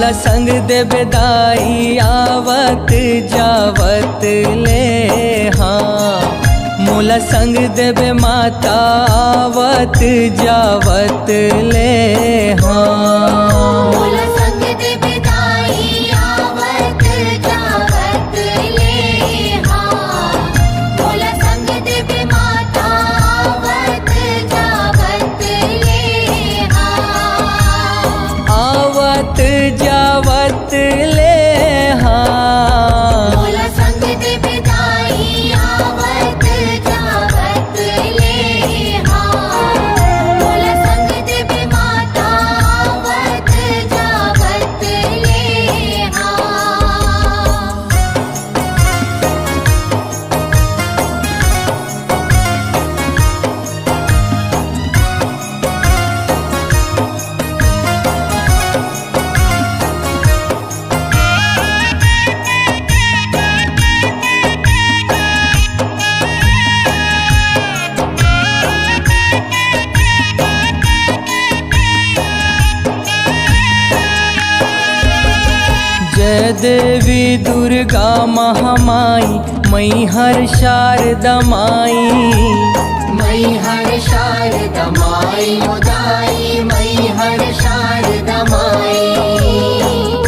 मोला संग देबे दाई आवत जावत ले हाँ। मोला संग देबे माता आवत जावत ले हाँ। मोला संग देबे दाई आवत जावत ले हाँ। मोला संग देबे माता आवत जावत ले हाँ। आवत जावत ले हाँ। मोला संग देबे दाई आवत जावत ले हाँ। मोला संग देबे माता आवत जावत ले हाँ। जय देवी दुर्गा महामाई मैहर शारदा माई। मैहर शारदा माई उदाई मैहर शारदा माई।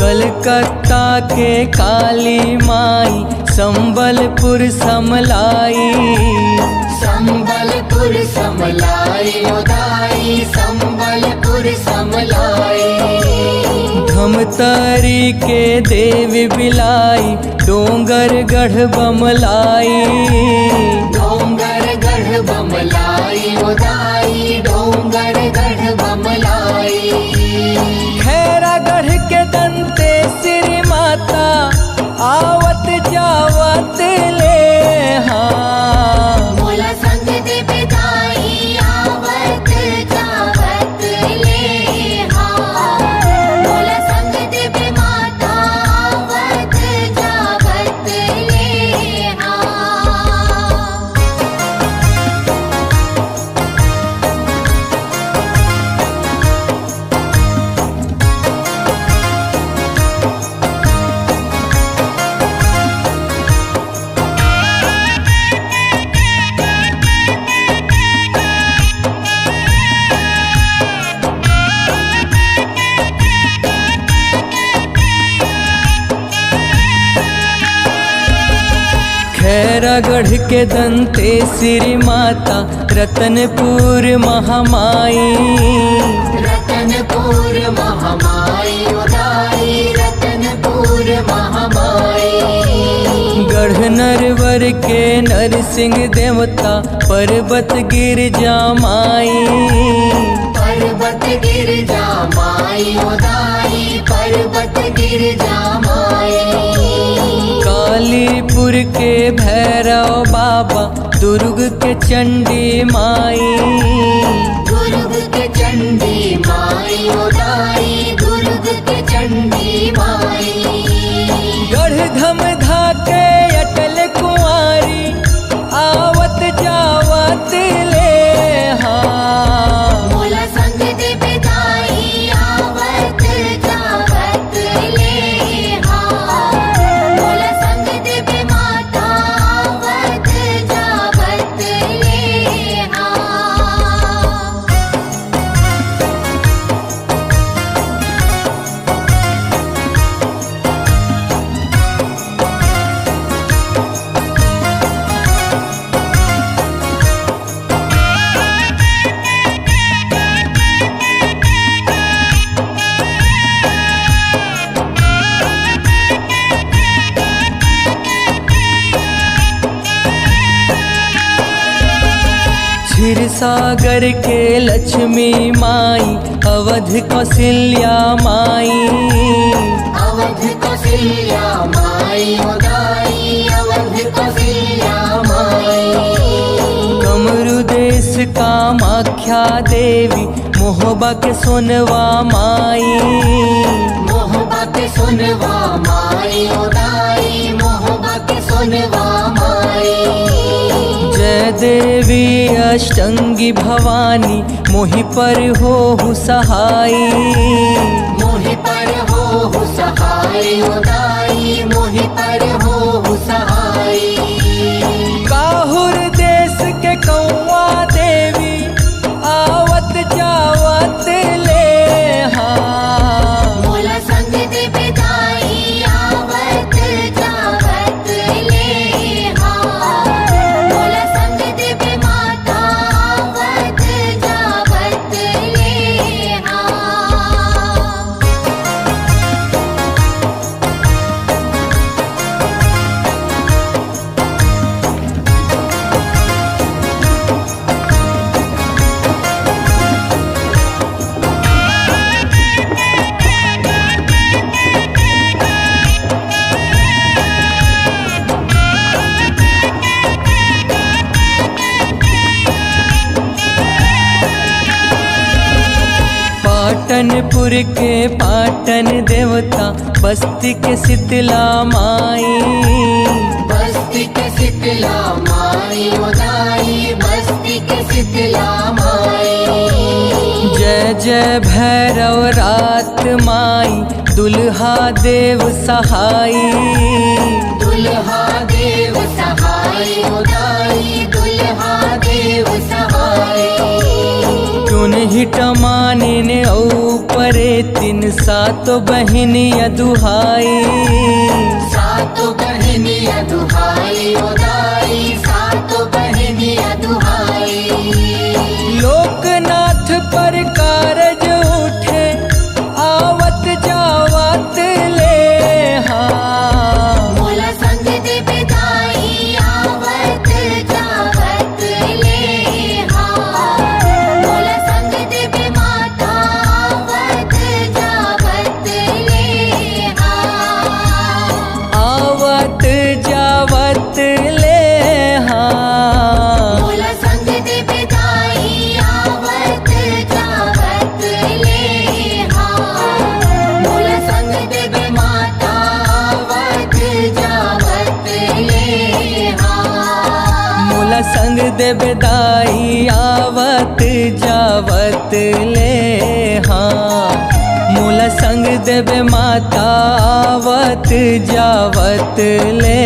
कलकत्ता के काली माई संबलपुर समलाई। संबलपुर समलाई उदाई संबलपुर समलाई। धमतरी के देवी बिलाई डोंगर गढ़ बमलाई। डोंगर गढ़ बमलाई उदाई डोंगर गढ़ बमलाई। खैरा गढ़ के दंते श्री माता आवत जावत ले हाँ। मोला संग देबे दाई आवत जावत ले हाँ। मोला संग देबे माता आवत जावत ले हाँ। खैरागढ़ के दंते श्री माता रतनपुर महामाई। रतनपुर महामाई उदाई रतनपुर महामाई। गढ़ नरवर के नरसिंह देवता पर्वत गिरजा माई। पर्वत गिरजा माई उदाई पर्वत गिरजा माई। कालीपुर के भैरव बाबा दुर्ग के चंडी माई। दुर्ग के चंडी माई उदाई दुर्ग के चंडी माई। गढ़ धमधा के अटल कुंवारी आवत जावत ले हाँ। मोला संग देबे दाई आवत जावत ले हाँ। मोला संग देबे माता आवत जावत ले हाँ। क्षीर सागर के लक्ष्मी माई अवध कौशल्या माई। अवध कौशल्या माई उदाई अवध कौशल्या माई। कमरु देश कामाख्या देवी मोहबा के सोनवा माई। मोहबा के सोनवा माई उदाई मोहबा के सोनवा माई। जय देवी अष्टंगी भवानी मोहि पर हो सहाई। मोहि पर हो माई उदाई मोहि पर हो सहाई। काहुर देश के कौआ देवी आवत जावत ले मोला संग दे बेदाई आवत जावत ले मोला संग दे बे माता आवत जावत ले पाटनपुर के पाटन देवता बस्ती के शीतला माई। बस्ती के शीतला माई उदाई बस्ती के शीतला माई। जय जय भैरव रात माई दुल्हा देव सहाई। दुल्हा देव सहाय उदाई दुल्हा देव सहाय। टुनहिट मानिन ऊपरे तीन सातो बहिनिया दुहाई। सातो बहनिया दुहाई उदाई सातो बहनिया दुहाई। लोकनाथ पर कारज उठे आवत जावत ले मोला संग दे बेदाई आवत जावत ले मोला संग दे बे माता आवत जावत ले आवत जावत ले मोला संग दे बेदाई आवत जावत ले मोला संग दे बे माता आवत जावत ले मोला संग दे बेदाई आवत जावत ले मोला संग देवे माता आवत जावत ले